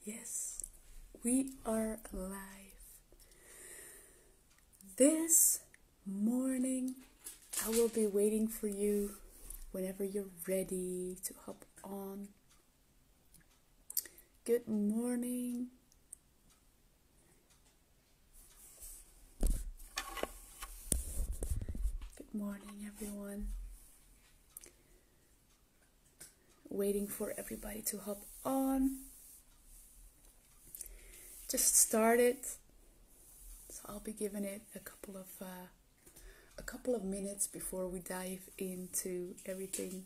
Yes, we are live. This morning, I will be waiting for you whenever you're ready to hop on. Good morning. Good morning, everyone. Waiting for everybody to hop on. Just started, so I'll be giving it a couple of minutes before we dive into everything.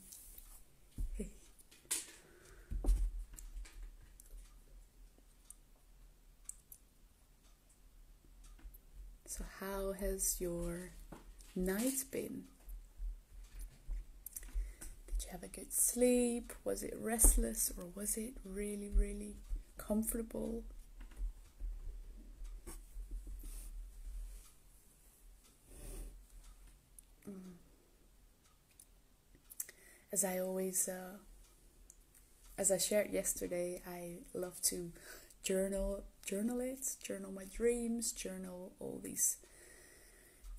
So how has your night been? Did you have a good sleep? Was it restless or was it really, really comfortable? As I always, as I shared yesterday, I love to journal my dreams, journal all these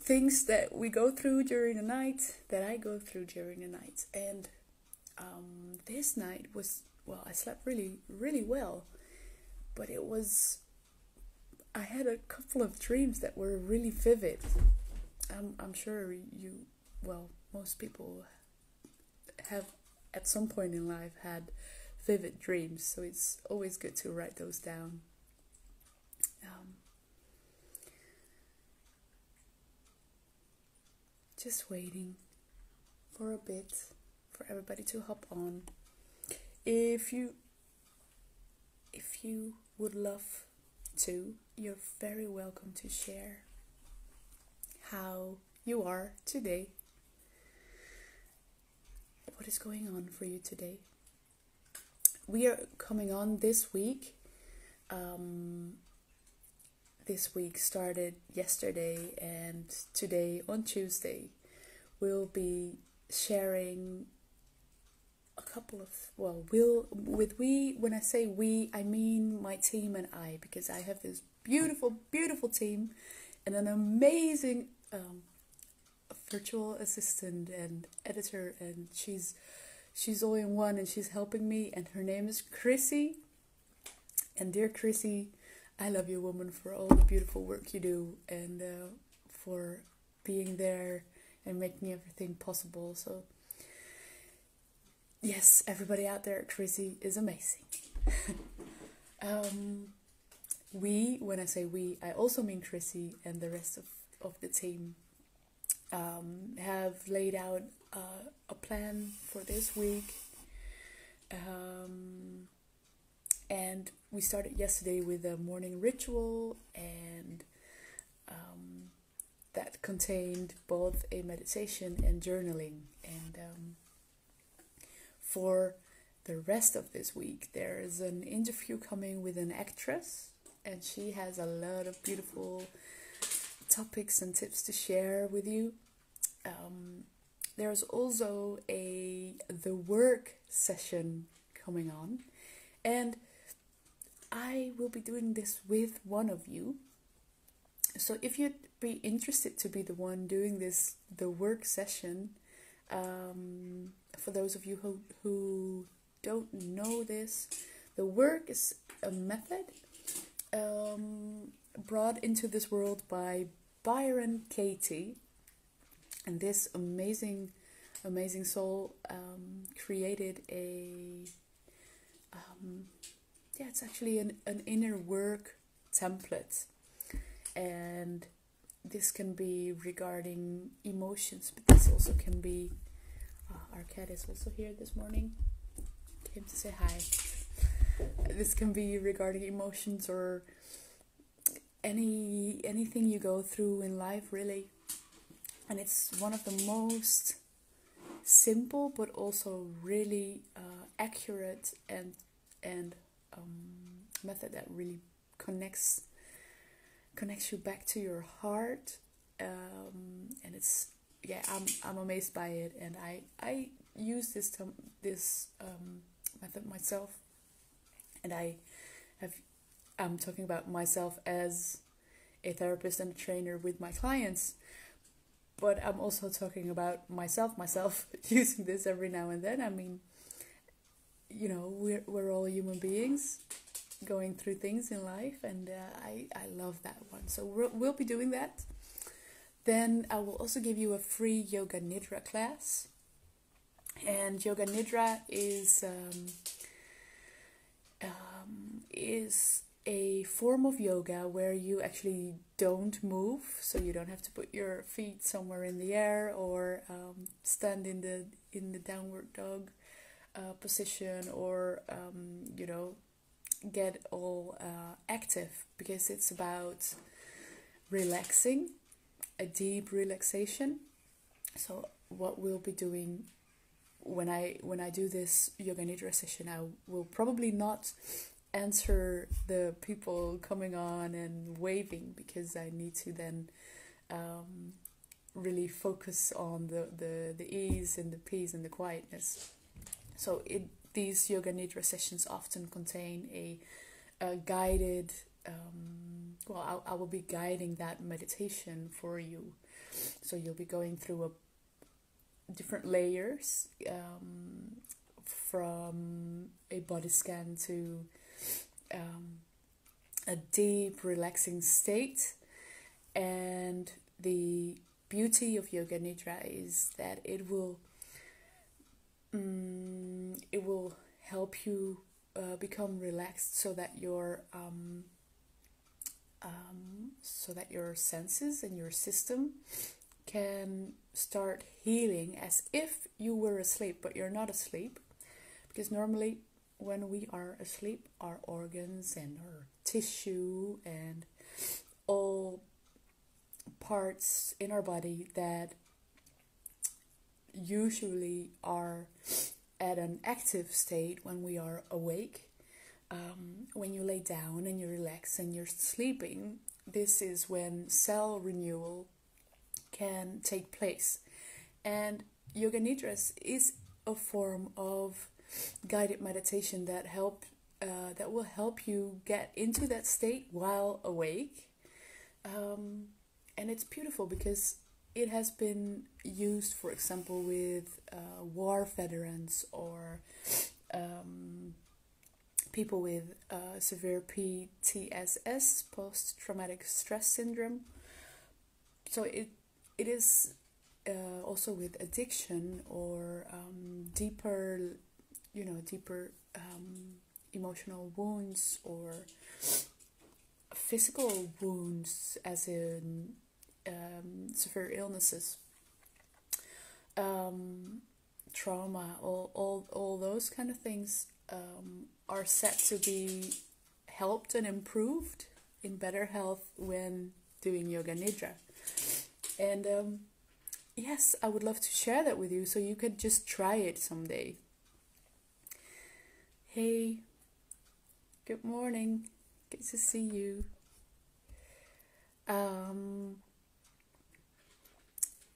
things that we go through during the night, that I go through during the night. And this night was, well, I slept really, really well, but I had a couple of dreams that were really vivid. I'm sure most people have at some point in life had vivid dreams, so it's always good to write those down. Just waiting for a bit for everybody to hop on. If you would love to, you're very welcome to share how you are today. What is going on for you today? We are coming on this week. This week started yesterday, and today on Tuesday we'll be sharing a couple of, when I say we, I mean my team and I, because I have this beautiful, beautiful team and an amazing virtual assistant and editor, and she's all in one, and she's helping me, and her name is Chrissy. And dear Chrissy, I love you, woman, for all the beautiful work you do, and for being there and making everything possible. So yes, everybody out there, Chrissy is amazing. When I say we, I also mean Chrissy and the rest of the team. Have laid out a plan for this week, and we started yesterday with a morning ritual, and that contained both a meditation and journaling. And for the rest of this week, there is an interview coming with an actress, and she has a lot of beautiful topics and tips to share with you. There's also the work session coming on, and I will be doing this with one of you. So if you'd be interested to be the one doing the work session, for those of you who don't know this, the work is a method brought into this world by Byron Katie, and this amazing soul created it's actually an inner work template, and this can be regarding emotions, but this also can be our cat is also here this morning, came to say hi. This can be regarding emotions or anything you go through in life, really. And it's one of the most simple but also really accurate and method that really connects you back to your heart, and it's I'm amazed by it, and I use this method myself, and I have I'm talking about myself as a therapist and a trainer with my clients, but I'm also talking about myself using this every now and then. I mean, we're all human beings going through things in life, and I love that one. So we'll be doing that. Then I will also give you a free Yoga Nidra class. And Yoga Nidra is a form of yoga where you actually don't move, so you don't have to put your feet somewhere in the air or stand in the downward dog position, or get all active, because it's about relaxing, a deep relaxation. So what we'll be doing when I do this Yoga Nidra session, I will probably not answer the people coming on and waving, because I need to then really focus on the ease and the peace and the quietness. So these Yoga Nidra sessions often contain a guided, I will be guiding that meditation for you. So you'll be going through different layers, from a body scan to a deep relaxing state. And the beauty of Yoga Nidra is that it will help you become relaxed, so that your senses and your system can start healing as if you were asleep, but you're not asleep. Because normally when we are asleep, our organs and our tissue and all parts in our body that usually are at an active state when we are awake, when you lay down and you relax and you're sleeping, this is when cell renewal can take place. And Yoga Nidra is a form of guided meditation that will help you get into that state while awake. And it's beautiful because it has been used, for example, with war veterans or people with severe PTSS, post-traumatic stress syndrome. So it is also with addiction or deeper emotional wounds or physical wounds, as in severe illnesses, trauma, all those kind of things are set to be helped and improved in better health when doing Yoga Nidra. And yes, I would love to share that with you, so you could just try it someday. Hey, good morning. Good to see you.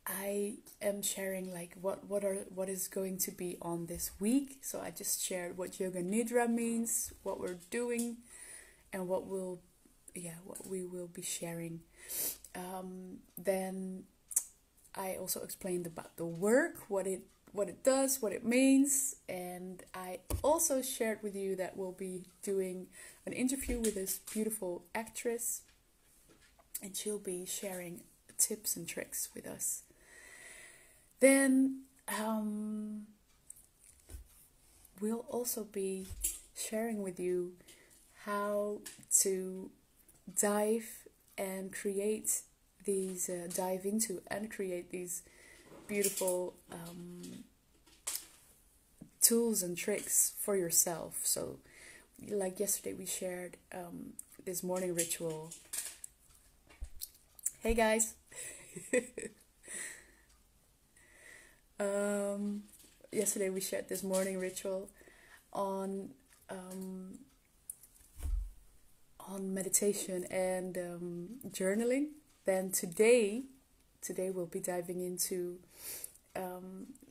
I am sharing what is going to be on this week. So I just shared what Yoga Nidra means, what we're doing, and what we will be sharing. Then I also explained about the work, what it does, what it means, and I also shared with you that we'll be doing an interview with this beautiful actress, and she'll be sharing tips and tricks with us. Then we'll also be sharing with you how to dive into and create these beautiful tools and tricks for yourself. So like yesterday we shared this morning ritual. Hey guys. Yesterday we shared this morning ritual on meditation and journaling. Then today we'll be diving into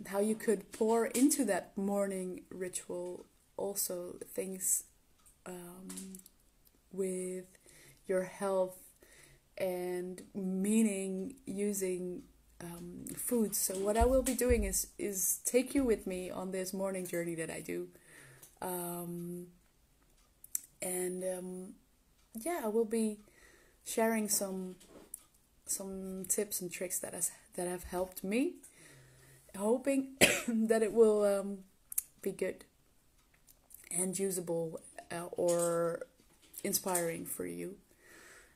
how you could pour into that morning ritual also things with your health and meaning using food. So what I will be doing is take you with me on this morning journey that I do. And yeah, I will be sharing some tips and tricks that have helped me, hoping that it will be good and usable or inspiring for you.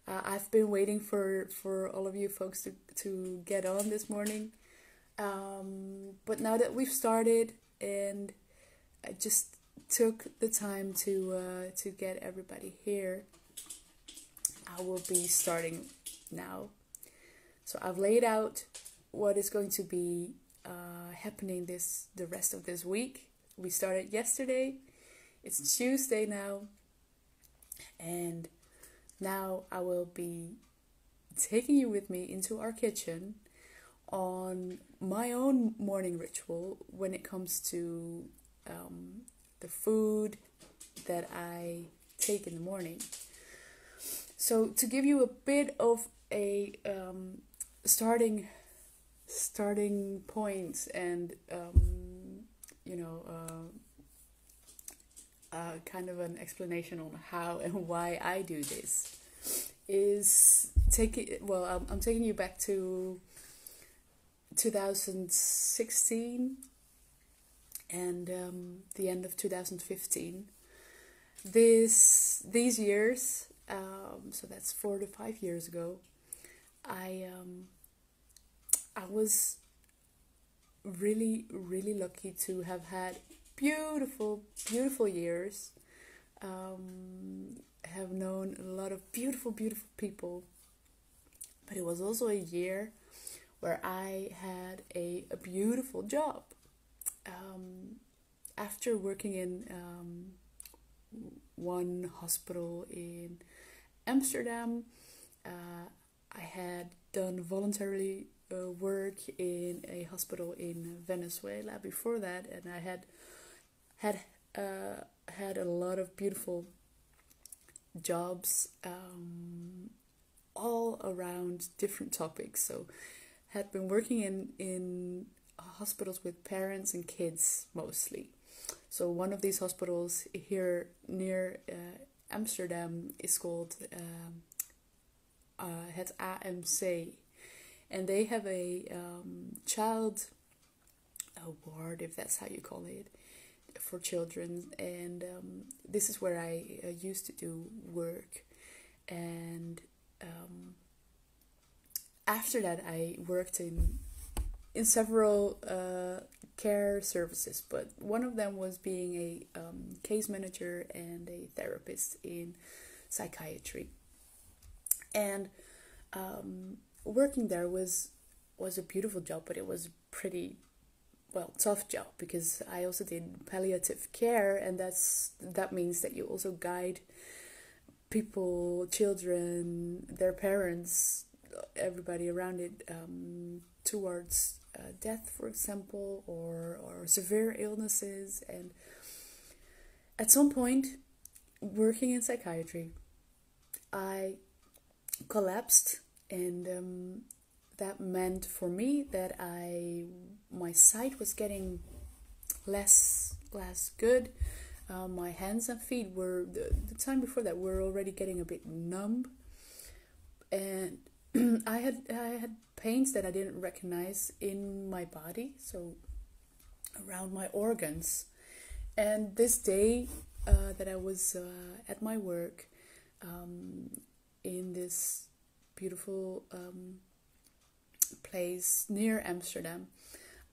I've been waiting for all of you folks to get on this morning. But now that we've started, and I just took the time to get everybody here, I will be starting now. So I've laid out what is going to be happening the rest of this week. We started yesterday. It's Tuesday now, and now I will be taking you with me into our kitchen on my own morning ritual when it comes to the food that I take in the morning. So to give you a bit of a starting point and kind of an explanation on how and why I do this is I'm taking you back to 2016 and the end of 2015. These years, so that's 4 to 5 years ago, I was really, really lucky to have had beautiful years. Have known a lot of beautiful people, but it was also a year where I had a beautiful job. After working in one hospital in Amsterdam, I had done voluntarily work in a hospital in Venezuela before that, and I had a lot of beautiful jobs all around different topics. So had been working in hospitals with parents and kids mostly. So one of these hospitals here near Amsterdam is called het AMC, and they have a child award, if that's how you call it, for children. And this is where I used to do work. And after that, I worked in several care services, but one of them was being a case manager and a therapist in psychiatry. And working there was a beautiful job, but it was pretty tough job, because I also did palliative care, and that means that you also guide people, children, their parents, everybody around it, towards death, for example, or severe illnesses. And at some point, working in psychiatry, I collapsed, and that meant for me that my sight was getting less good. My hands and feet were the time before that were already getting a bit numb, and I had pains that I didn't recognize in my body, so around my organs. And this day that I was at my work in this beautiful place near Amsterdam,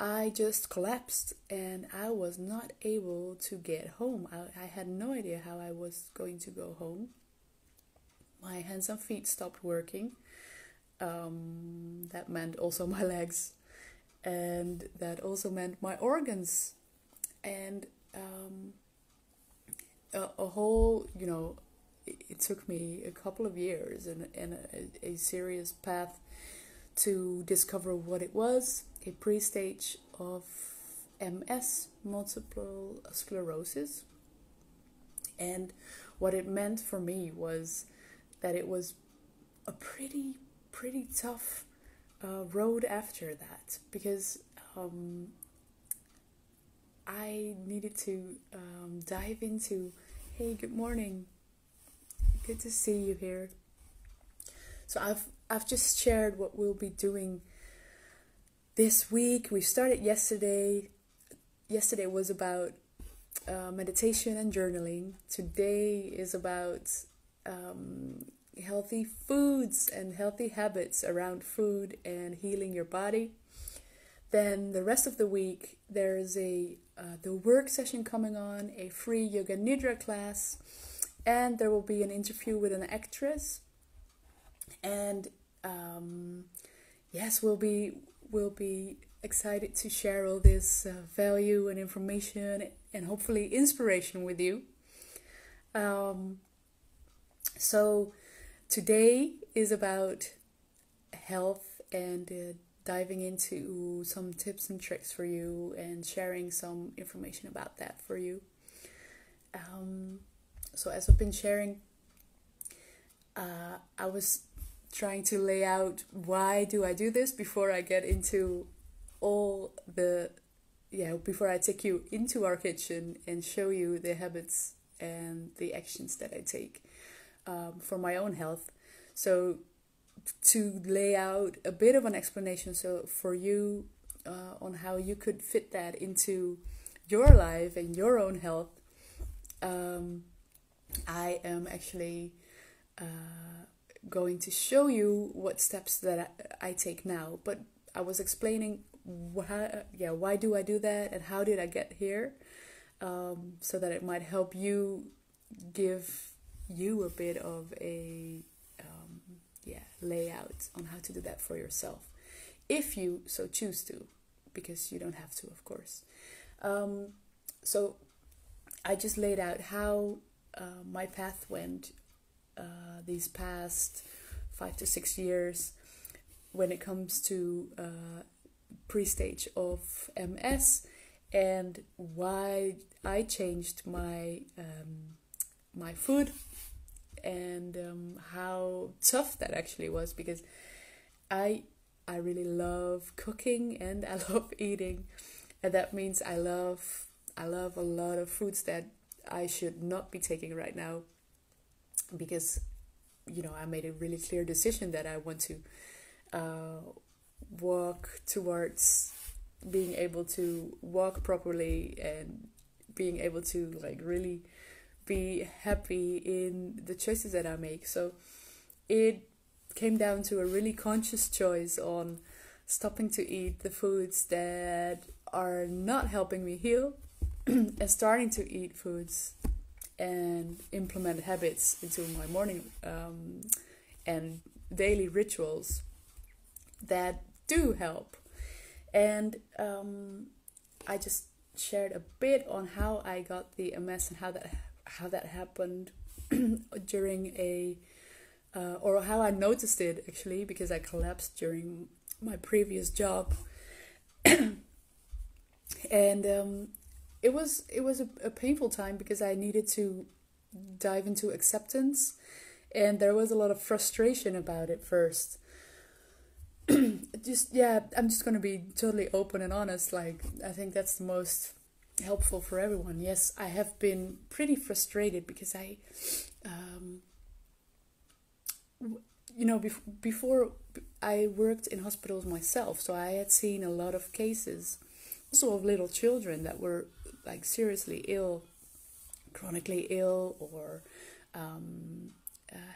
I just collapsed, and I was not able to get home. I had no idea how I was going to go home. My hands and feet stopped working. That meant also my legs, and that also meant my organs, and a whole, it took me a couple of years and a serious path to discover what it was, a pre-stage of MS, multiple sclerosis. And what it meant for me was that it was a pretty tough road after that, because I needed to dive into, hey, good morning, good to see you here. So I've just shared what we'll be doing this week. We started yesterday. Yesterday was about meditation and journaling. Today is about healthy foods and healthy habits around food and healing your body. Then the rest of the week there's the work session coming on, a free yoga nidra class, and there will be an interview with an actress. And yes, we'll be excited to share all this value and information and hopefully inspiration with you. So today is about health and diving into some tips and tricks for you and sharing some information about that for you. So as I've been sharing, I was trying to lay out why do I do this before I get into before I take you into our kitchen and show you the habits and the actions that I take for my own health. So to lay out a bit of an explanation so for you on how you could fit that into your life and your own health, I am actually going to show you what steps that I take now. But I was explaining why do I do that and how did I get here, so that it might help you, give you a bit of a layout on how to do that for yourself, if you so choose to, because you don't have to, of course. So I just laid out how my path went these past 5 to 6 years when it comes to pre-stage of MS, and why I changed my food, and how tough that actually was, because I really love cooking and I love eating, and that means I love a lot of foods that I should not be taking right now, because I made a really clear decision that I want to walk towards being able to walk properly and being able to really be happy in the choices that I make. So it came down to a really conscious choice on stopping to eat the foods that are not helping me heal and starting to eat foods and implement habits into my morning and daily rituals that do help. And I just shared a bit on how I got the MS and how that happened during or how I noticed it actually, because I collapsed during my previous job. And it was a painful time, because I needed to dive into acceptance, and there was a lot of frustration about it first. I'm just gonna be totally open and honest. I think that's the most helpful for everyone. Yes, I have been pretty frustrated because before I worked in hospitals myself, so I had seen a lot of cases also of little children that were seriously ill, chronically ill, or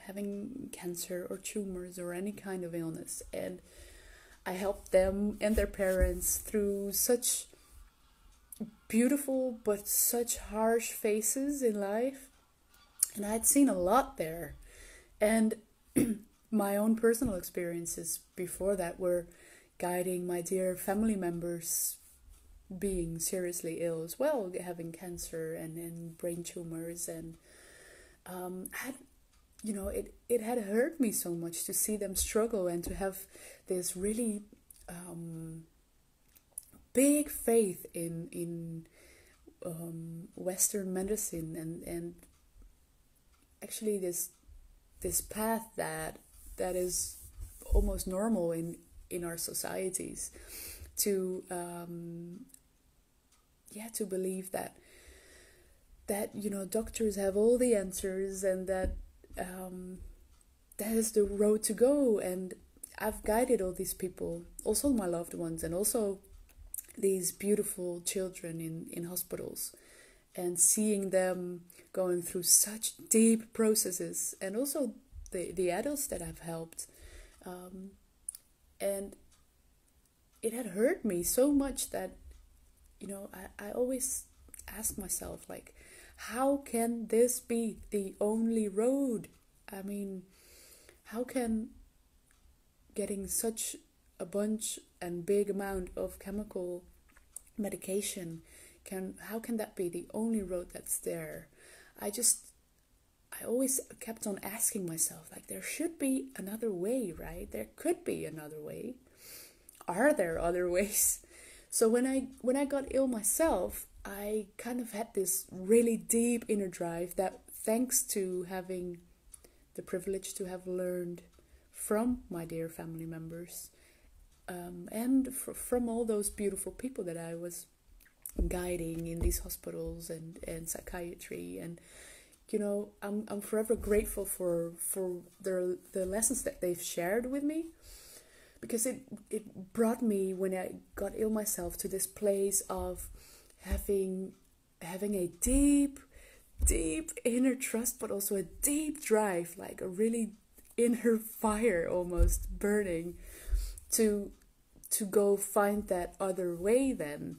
having cancer or tumors or any kind of illness. And I helped them and their parents through such beautiful but such harsh phases in life. And I had seen a lot there. And my own personal experiences before that were guiding my dear family members being seriously ill as well, having cancer and brain tumors. And it had hurt me so much to see them struggle and to have this really big faith in Western medicine and actually this path that is almost normal in our societies, to to believe that doctors have all the answers, and that that is the road to go. And I've guided all these people, also my loved ones, and also these beautiful children in hospitals, and seeing them going through such deep processes, and also the adults that I've helped. And it had hurt me so much that, I always ask myself, like, how can this be the only road? I mean, how can getting such a bunch and big amount of chemical medication, how can that be the only road that's there? I always kept on asking myself, like, there should be another way, right? There could be another way. Are there other ways? So when I got ill myself, I kind of had this really deep inner drive that, thanks to having the privilege to have learned from my dear family members, and from all those beautiful people that I was guiding in these hospitals and psychiatry. And I'm forever grateful for the lessons that they've shared with me, because it brought me, when I got ill myself, to this place of having a deep inner trust, but also a deep drive, like a really inner fire almost burning, to go find that other way then.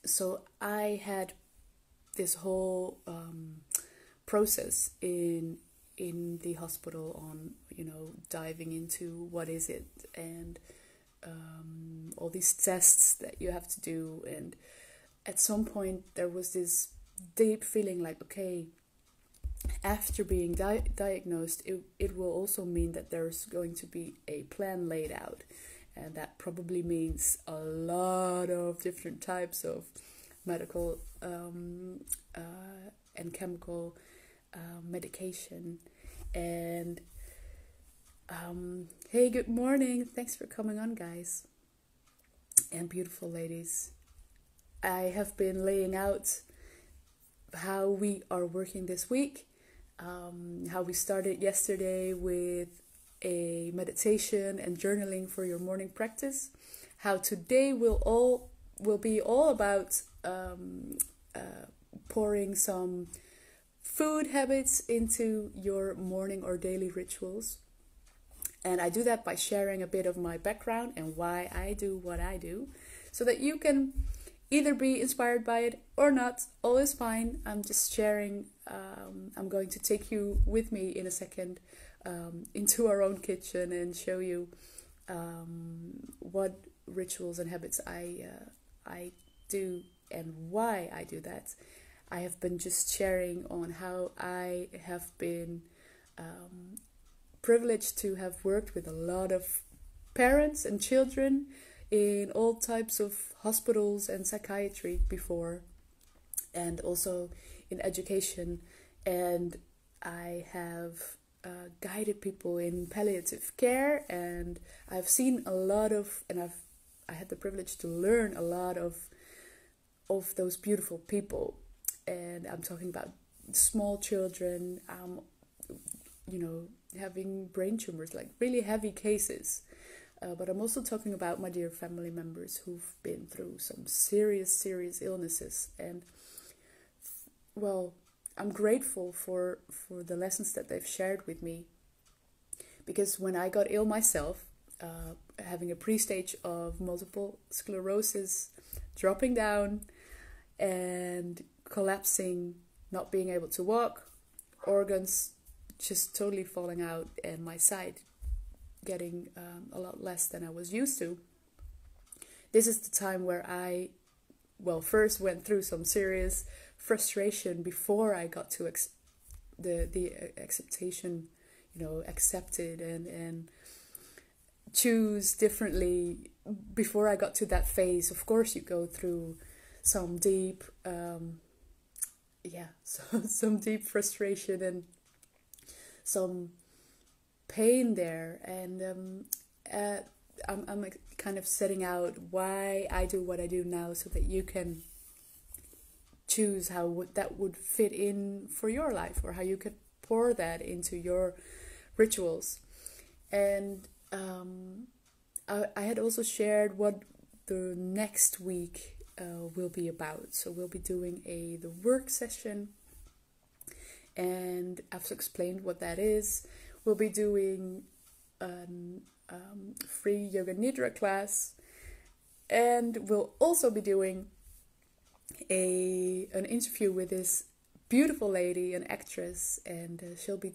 So I had this whole process in the hospital on, diving into what is it, and all these tests that you have to do. And at some point there was this deep feeling like, okay, after being diagnosed, it will also mean that there's going to be a plan laid out. And that probably means a lot of different types of medical and chemical medication. And hey, good morning. Thanks for coming on, guys. And beautiful ladies. I have been laying out how we are working this week. How we started yesterday with a meditation and journaling for your morning practice. How today will be all about pouring some food habits into your morning or daily rituals. And I do that by sharing a bit of my background and why I do what I do, so that you can either be inspired by it or not. All is fine. I'm just sharing. I'm going to take you with me in a second into our own kitchen and show you what rituals and habits I do and why I do that. I have been just sharing on how I have been privileged to have worked with a lot of parents and children in all types of hospitals and psychiatry before, and also in education. And I have guided people in palliative care, and I've seen a lot of, and I had the privilege to learn a lot of those beautiful people. And I'm talking about small children, having brain tumors, like really heavy cases. But I'm also talking about my dear family members who've been through some serious illnesses. And, well, I'm grateful for the lessons that they've shared with me. Because when I got ill myself, having a pre-stage of multiple sclerosis, dropping down and collapsing, not being able to walk, organs just totally falling out, and my sight getting a lot less than I was used to. This is the time where I, first went through some serious frustration before I got to the acceptation, accepted and choose differently. Before I got to that phase, of course, you go through some deep yeah, so some deep frustration and some pain there. And I'm kind of setting out why I do what I do now, so that you can choose how that would fit in for your life, or how you could pour that into your rituals. And I had also shared what the next week will be about. So we'll be doing the work session, and I've explained what that is. We'll be doing a free yoga nidra class, and we'll also be doing an interview with this beautiful lady, an actress, and she'll be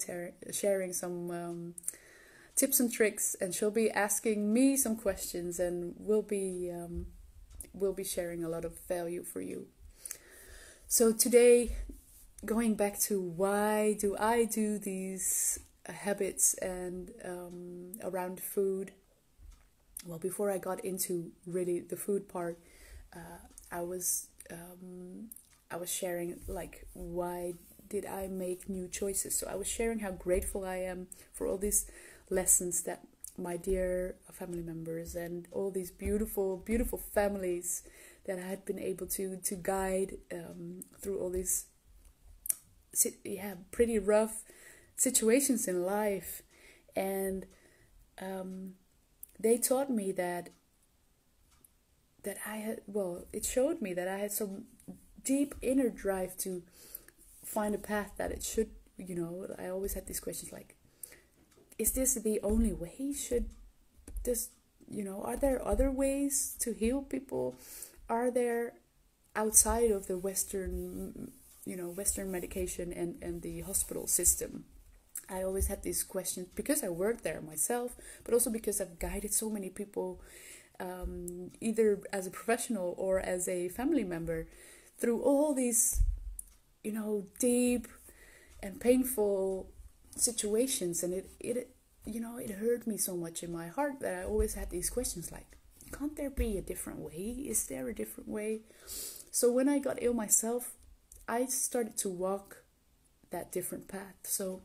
sharing some tips and tricks, and she'll be asking me some questions, and we'll be sharing a lot of value for you. So today, going back to why do I do these habits and around food. Well, before I got into really the food part, I was sharing like why did I make new choices. So I was sharing how grateful I am for all these lessons that my dear family members and all these beautiful, beautiful families that I had been able to guide through all these pretty rough situations in life. And they taught me that I had, well, it showed me that I had some deep inner drive to find a path that it should, I always had these questions like, is this the only way? Should this, are there other ways to heal people? Are there, outside of the Western medication and the hospital system? I always had these questions because I worked there myself, but also because I've guided so many people, either as a professional or as a family member, through all these, deep and painful situations. And it hurt me so much in my heart that I always had these questions like, can't there be a different way? Is there a different way? So when I got ill myself, I started to walk that different path. So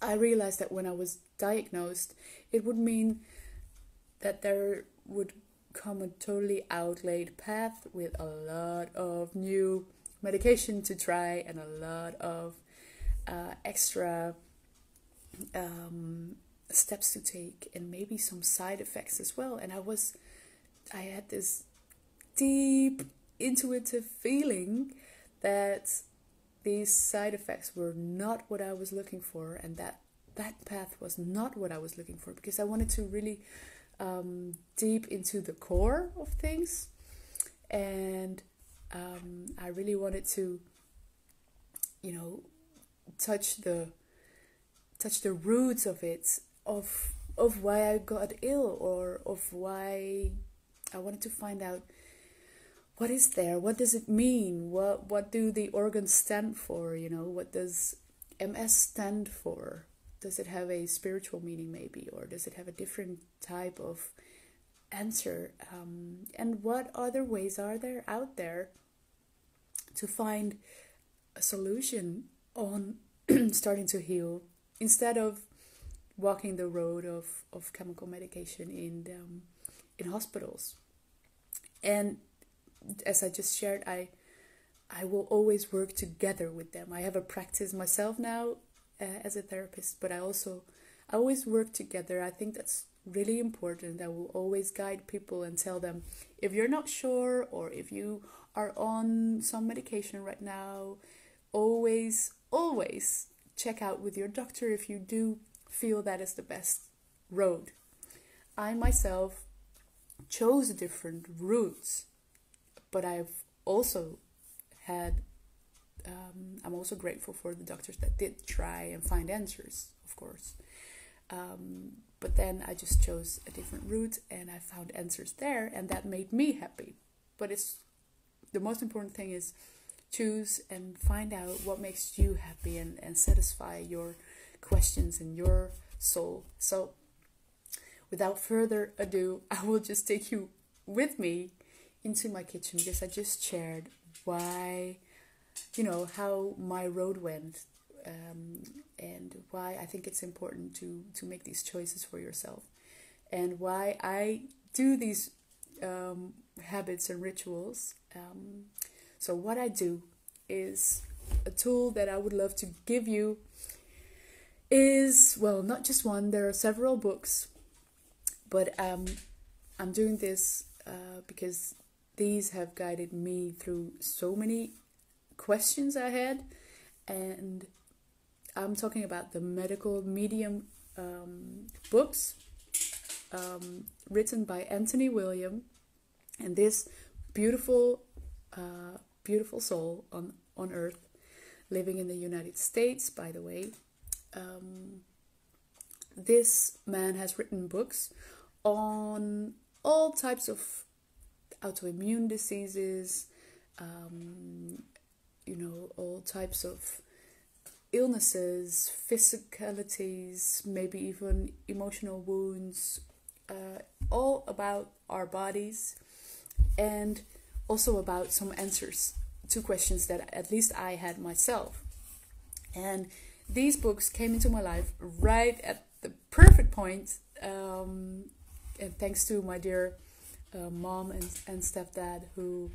I realized that when I was diagnosed, it would mean that there would come a totally outlaid path with a lot of new medication to try and a lot of extra steps to take, and maybe some side effects as well. And I had this deep intuitive feeling that these side effects were not what I was looking for, and that path was not what I was looking for, because I wanted to really deep into the core of things, and I really wanted to touch the roots of it, of why I got ill, or of why I wanted to find out what is there, what does it mean, what do the organs stand for, what does MS stand for? Does it have a spiritual meaning maybe, or does it have a different type of answer? And what other ways are there out there to find a solution on starting to heal, instead of walking the road of chemical medication in hospitals? And as I just shared, I will always work together with them. I have a practice myself now as a therapist, but I always work together. I think that's really important. I will always guide people and tell them, if you're not sure, or if you are on some medication right now, always check out with your doctor if you do feel that is the best road. I myself chose different routes, but I've also had I'm also grateful for the doctors that did try and find answers, of course. But then I just chose a different route, and I found answers there, and that made me happy. But the most important thing is choose and find out what makes you happy, and satisfy your questions in your soul. So without further ado, I will just take you with me into my kitchen, because I just shared why how my road went, and why I think it's important to make these choices for yourself, and why I do these habits and rituals. So what I do is a tool that I would love to give you is, well, not just one, there are several books, but I'm doing this because these have guided me through so many questions I had, and I'm talking about the medical medium books written by Anthony William, and this beautiful soul on earth, living in the United States, by the way. This man has written books on all types of autoimmune diseases, all types of illnesses, physicalities, maybe even emotional wounds, all about our bodies, and also about some answers to questions that at least I had myself. And these books came into my life right at the perfect point, and thanks to my dear mom and stepdad who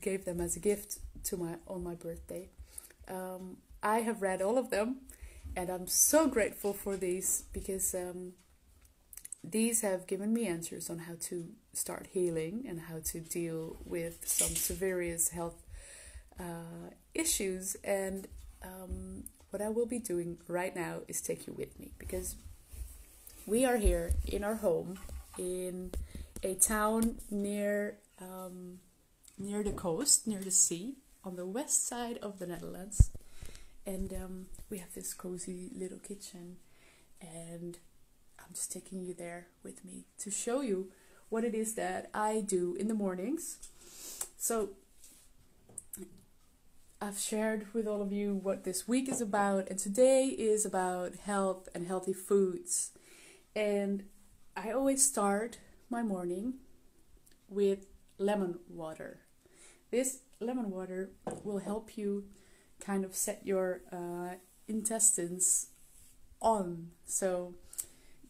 gave them as a gift on my birthday. I have read all of them, and I'm so grateful for these, because these have given me answers on how to start healing and how to deal with some severe health issues. And what I will be doing right now is take you with me, because we are here in our home in a town near the coast, near the sea, on the west side of the Netherlands. And we have this cozy little kitchen, and I'm just taking you there with me to show you what it is that I do in the mornings. So I've shared with all of you what this week is about, and today is about health and healthy foods. And I always start my morning with lemon water. This lemon water will help you kind of set your intestines on. So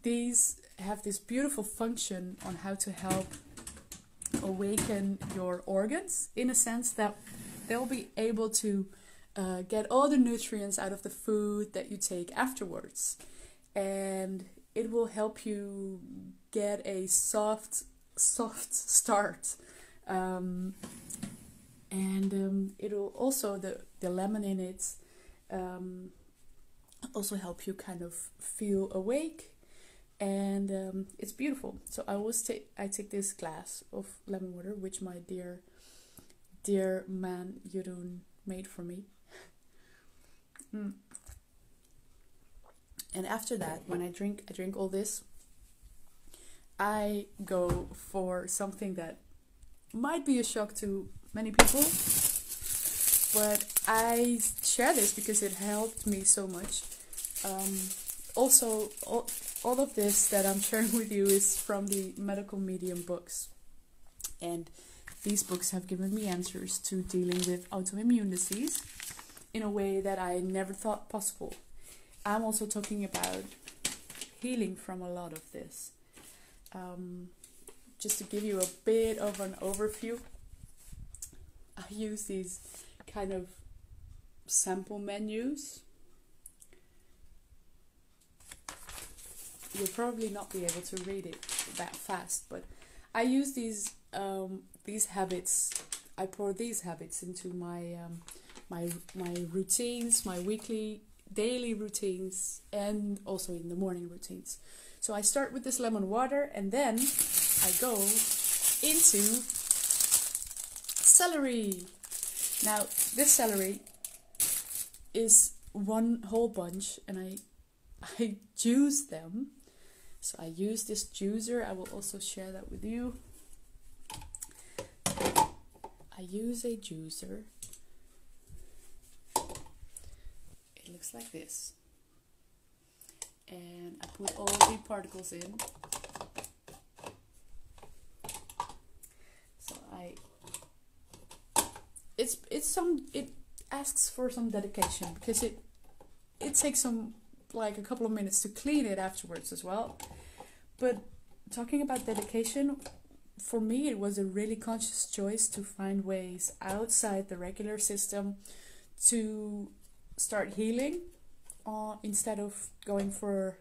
these have this beautiful function on how to help awaken your organs, in a sense that they'll be able to get all the nutrients out of the food that you take afterwards. And it will help you get a soft start. It'll also, the lemon in it also help you kind of feel awake. And it's beautiful. So I take this glass of lemon water, which my dear man Jeroen made for me. And after that, when I drink all this, I go for something that might be a shock to many people, but I share this because it helped me so much. Also, all of this that I'm sharing with you is from the medical medium books, and these books have given me answers to dealing with autoimmune disease in a way that I never thought possible. I'm also talking about healing from a lot of this. Just to give you a bit of an overview, I use these kind of sample menus. You'll probably not be able to read it that fast, but I use these habits. I pour these habits into my routines, my daily routines, and also in the morning routines. So I start with this lemon water, and then I go into celery. Now, this celery is one whole bunch, and I juice them. So I use this juicer. I will also share that with you. I use a juicer. It looks like this. And I put all the particles in. So I it asks for some dedication, because it takes like a couple of minutes to clean it afterwards as well. But talking about dedication, for me it was a really conscious choice to find ways outside the regular system to start healing, instead of going for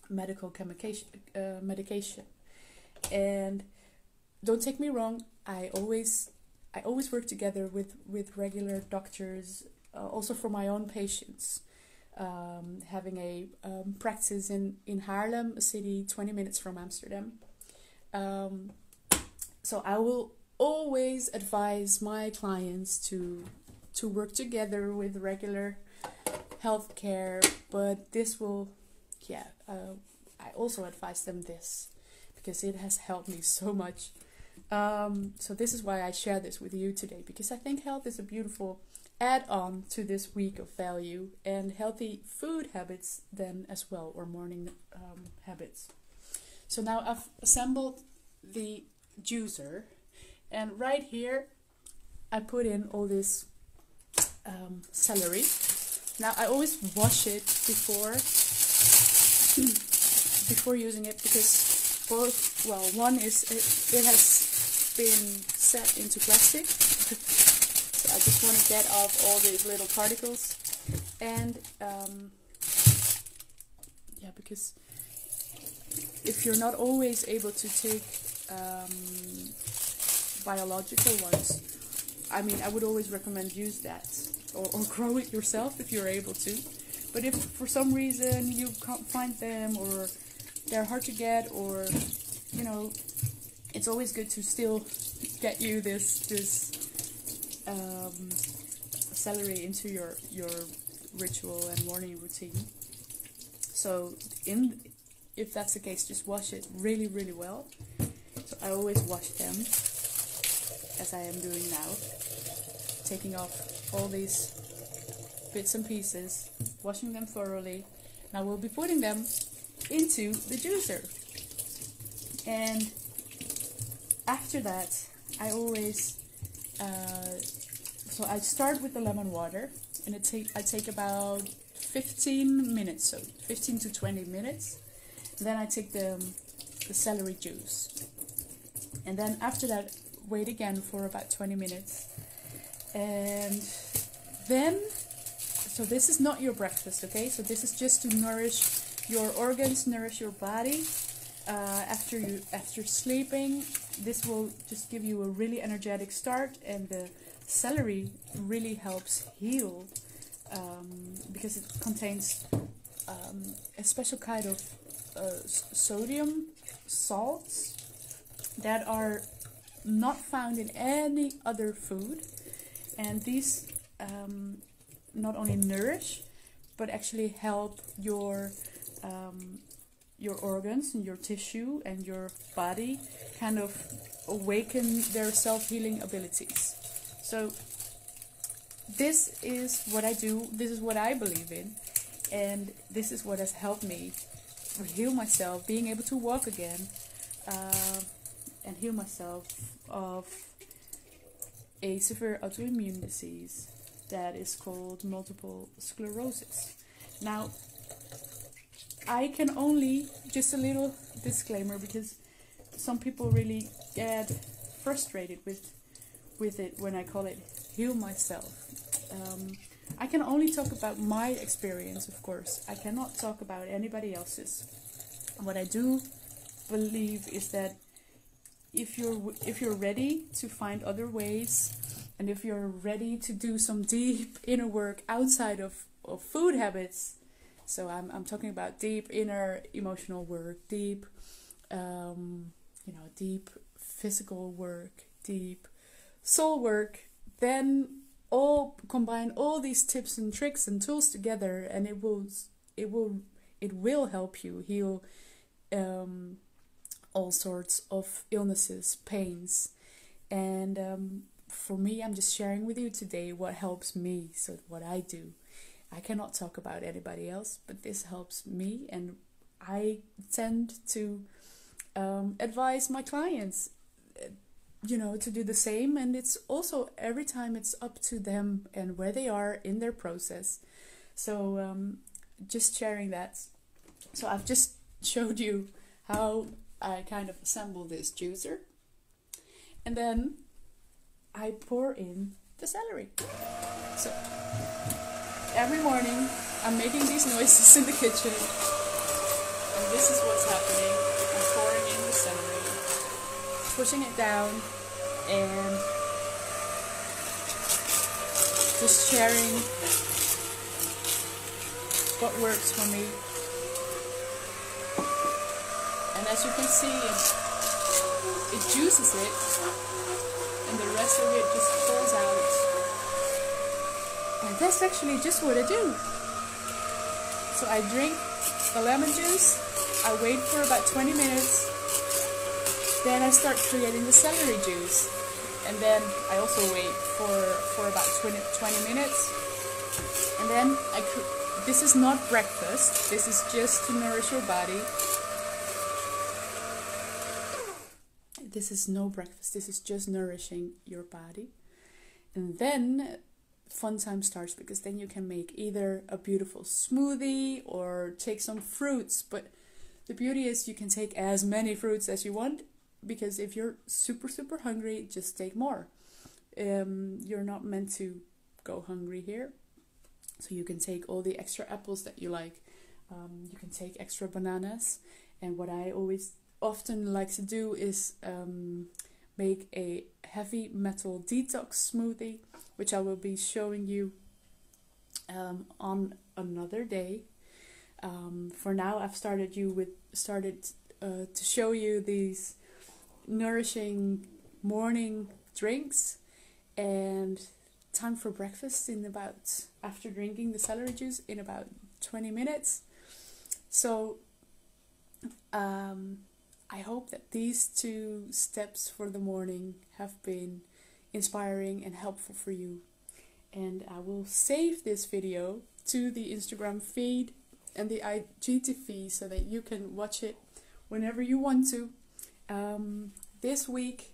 medication. And don't take me wrong, I always work together with regular doctors, also for my own patients. Having a practice in Haarlem, a city 20 minutes from Amsterdam. So I will always advise my clients to work together with regular healthcare, but this will, I also advise them this, because it has helped me so much. So this is why I share this with you today, because I think health is a beautiful add-on to this week of value, and healthy food habits then as well, or morning habits. So now I've assembled the juicer, and right here I put in all this celery. Now I always wash it before using it, because one is it has been set into plastic. So I just want to get off all these little particles, and because if you're not always able to take biological ones, I mean, I would always recommend use that, or grow it yourself if you're able to. But if for some reason you can't find them, or they're hard to get, or it's always good to still get you this celery into your ritual and morning routine. So if that's the case, just wash it really, really well. So I always wash them, as I am doing now, taking off all these bits and pieces, washing them thoroughly. Now we'll be putting them into the juicer, and after that I always so I start with the lemon water, and I take about 15 minutes, so 15 to 20 minutes. Then I take the celery juice, and then after that wait again for about 20 minutes. And then, so this is not your breakfast, okay? So this is just to nourish your organs, nourish your body. After sleeping, this will just give you a really energetic start, and the celery really helps heal, because it contains a special kind of sodium salts that are not found in any other food, and these not only nourish but actually help your organs and your tissue and your body kind of awaken their self-healing abilities. So this is what I do, this is what I believe in, and this is what has helped me heal myself, being able to walk again, and heal myself of a severe autoimmune disease that is called multiple sclerosis. Now, I can only, just a little disclaimer, because some people really get frustrated with it when I call it heal myself. I can only talk about my experience, of course. I cannot talk about anybody else's. What I do believe is that if you're ready to find other ways, and if you're ready to do some deep inner work outside of food habits, so I'm talking about deep inner emotional work, deep deep physical work, deep soul work, then combine all these tips and tricks and tools together, and it will help you heal all sorts of illnesses, pains. And for me, I'm just sharing with you today what helps me, so what I do. I cannot talk about anybody else, but this helps me, and I tend to advise my clients you know, to do the same. And it's also every time it's up to them and where they are in their process. So just sharing that. So I've just showed you how I kind of assemble this juicer. And then I pour in the celery. So every morning I'm making these noises in the kitchen. And this is what's happening. I'm pouring in the celery, pushing it down, and just sharing what works for me. And as you can see, it juices it, and the rest of it just falls out. And that's actually just what I do. So I drink the lemon juice, I wait for about 20 minutes, then I start creating the celery juice. And then I also wait for about 20 minutes. And then this is not breakfast, this is just to nourish your body. This is no breakfast, this is just nourishing your body. And then fun time starts, because then you can make either a beautiful smoothie or take some fruits. But the beauty is you can take as many fruits as you want, because if you're super hungry, just take more. You're not meant to go hungry here. So you can take all the extra apples that you like. You can take extra bananas. And what I often like to do is make a heavy metal detox smoothie, which I will be showing you on another day. For now, I've started to show you these nourishing morning drinks, and time for breakfast after drinking the celery juice in about 20 minutes. So I hope that these 2 steps for the morning have been inspiring and helpful for you. And I will save this video to the Instagram feed and the IGTV feed so that you can watch it whenever you want to. This week,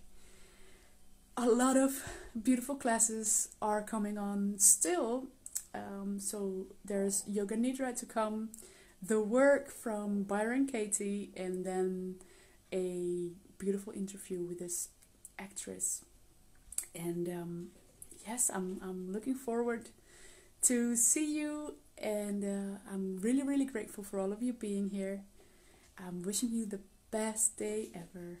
a lot of beautiful classes are coming on still. So there's Yoga Nidra to come, the work from Byron Katie, and then a beautiful interview with this actress. And yes, I'm looking forward to see you, and I'm really grateful for all of you being here. I'm wishing you the best day ever.